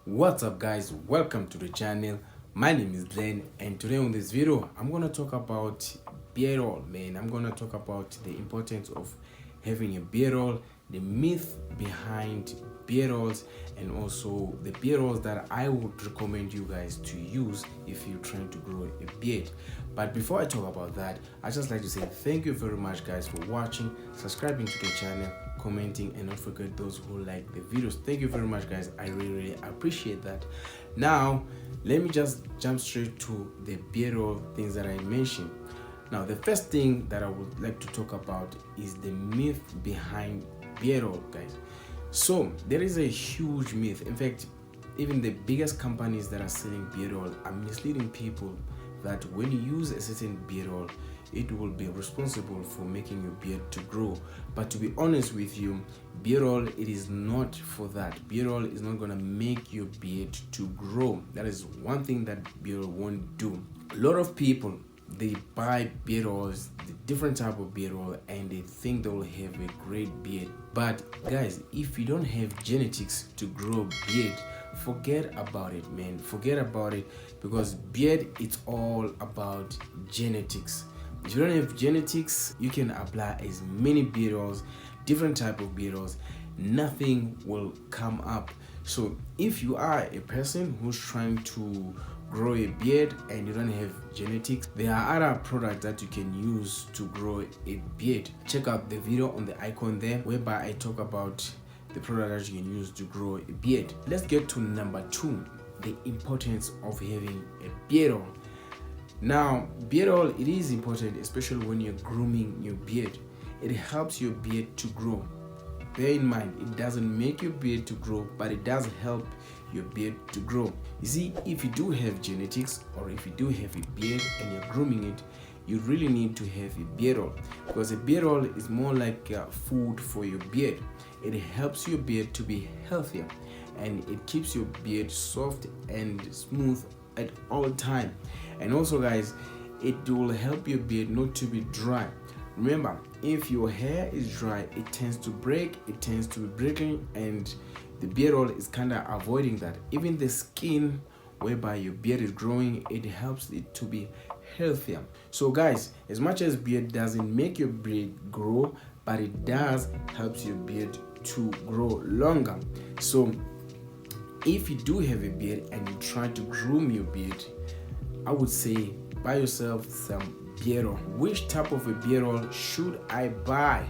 What's up guys, welcome to the channel. My name is Glenn and today on this video I'm gonna talk about beard oil, man. I'm gonna talk about the importance of having a beard oil, the myth behind beard oils, and also the beard oils that I would recommend you guys to use if you're trying to grow a beard. But before I talk about that, I just like to say thank you very much guys for watching, subscribing to the channel, commenting, and don't forget those who like the videos. Thank you very much guys, I really appreciate that. Now let me just jump straight to the beard oil things that I mentioned. Now the first thing that I would like to talk about is the myth behind beard oil, guys. So there is a huge myth. In fact, even the biggest companies that are selling beard oil are misleading people that when you use a certain beard oil, it will be responsible for making your beard to grow. But to be honest with you, beard oil, it is not for that. Beard oil is not gonna make your beard to grow. That is one thing that beard oil won't do. A lot of people, they buy beard oils, the different type of beard oil, and they think they will have a great beard. But guys, if you don't have genetics to grow beard, forget about it, man. Forget about it, because beard, it's all about genetics. If you don't have genetics, you can apply as many beard oils, different type of beard oils, nothing will come up. So if you are a person who's trying to grow a beard and you don't have genetics, there are other products that you can use to grow a beard. Check out the video on the icon there, whereby I talk about the product that you can use to grow a beard. Let's get to number 2, the importance of having a beard oil. Now beard oil, it is important, especially when you're grooming your beard. It helps your beard to grow. Bear in mind, it doesn't make your beard to grow, but it does help your beard to grow. You see, if you do have genetics, or if you do have a beard and you're grooming it, you really need to have a beard oil, because a beard oil is more like food for your beard. It helps your beard to be healthier, and it keeps your beard soft and smooth at all time. And also guys, it will help your beard not to be dry. Remember, if your hair is dry, it tends to break, it tends to be breaking, and the beard oil is kind of avoiding that. Even the skin whereby your beard is growing, it helps it to be healthier. So guys, as much as beard doesn't make your beard grow, but it does helps your beard to grow longer. So if you do have a beard and you try to groom your beard, I would say buy yourself some beard oil. Which type of a beard oil should I buy?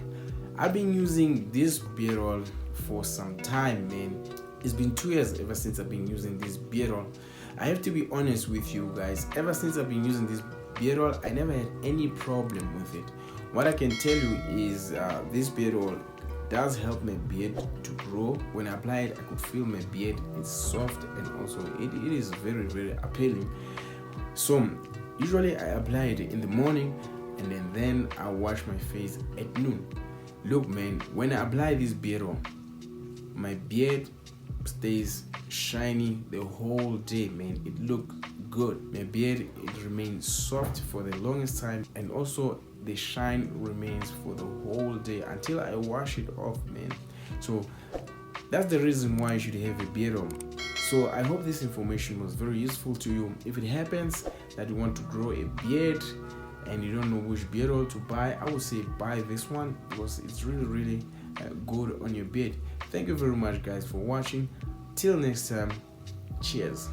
I've been using this beard oil for some time, man. It's been 2 years ever since I've been using this beard oil. I have to be honest with you guys, ever since I've been using this beard oil, I never had any problem with it. What I can tell you is this beard oil does help my beard to grow. When I apply it, I could feel my beard is soft, and also it is very appealing. So usually I apply it in the morning, and then I wash my face at noon. Look man, when I apply this beard oil, my beard stays shiny the whole day, man. It look good. My beard, it remains soft for the longest time, and also the shine remains for the whole day until I wash it off, man. So that's the reason why you should have a beard oil. So I hope this information was very useful to you. If it happens that you want to grow a beard and you don't know which beard oil to buy, I would say buy this one, because it's really good on your beard. Thank you very much guys for watching. Till next time, cheers.